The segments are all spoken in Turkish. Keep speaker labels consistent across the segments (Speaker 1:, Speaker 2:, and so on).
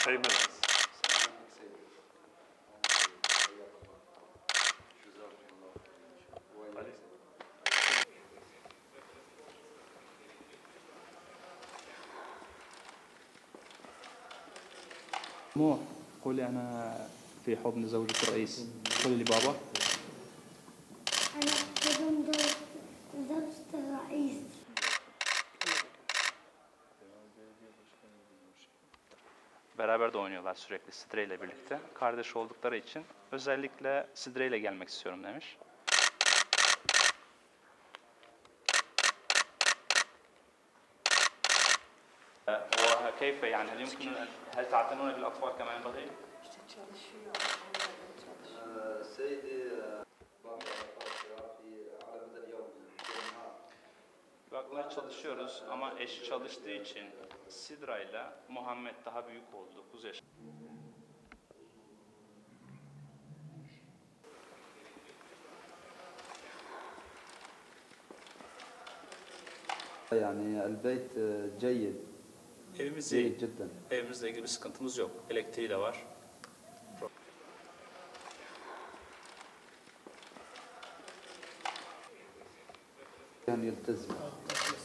Speaker 1: Eymen.
Speaker 2: مو قولي أنا في حضن زوجة الرئيس. قولي لبابا.
Speaker 3: أنا في حضن زوجة الرئيس.
Speaker 2: Beraber de oynuyorlar sürekli Sidre ile birlikte. Kardeş oldukları için özellikle Sidre ile gelmek istiyorum demiş. وكيف يعني هل يمكن هل تعتنون بالأطفال كما ينبغي؟
Speaker 4: İşte çalışıyor.
Speaker 5: سيدي على مدى اليوم
Speaker 2: Bakmaya çalışıyoruz ama eşi çalıştığı için Sidra ile Muhammed daha büyük oldu. 9 yaş.
Speaker 5: يعني البيت جيد
Speaker 2: Evimiz
Speaker 5: جيد
Speaker 2: iyi.
Speaker 5: جدا.
Speaker 2: Evimizle ilgili bir sıkıntımız yok. Elektriği de var.
Speaker 5: يعني يلتزم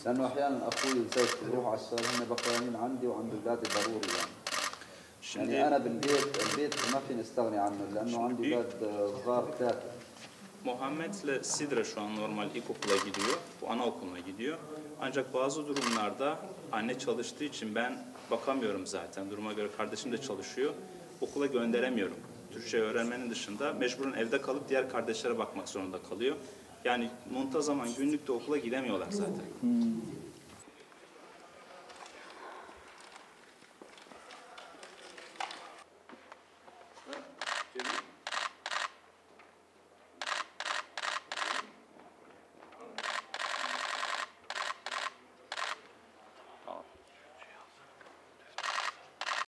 Speaker 5: لانه احيانا اخوي وزوجتي بروح على الشغل هن بقيانين عندي وعند اولادي ضروري يعني.
Speaker 2: Şimdi
Speaker 5: يعني انا البيت ما فيني استغني عنه لانه عندي اولاد صغار ثلاثه.
Speaker 2: Muhammed'le Sidra şu an normal ilkokula gidiyor. Bu anaokuluna gidiyor. Ancak bazı durumlarda anne çalıştığı için ben bakamıyorum zaten. Duruma göre kardeşim de çalışıyor. Okula gönderemiyorum. Türkçe öğrenmenin dışında mecburen evde kalıp diğer kardeşlere bakmak zorunda kalıyor. Yani muntazaman günlük de okula gidemiyorlar zaten.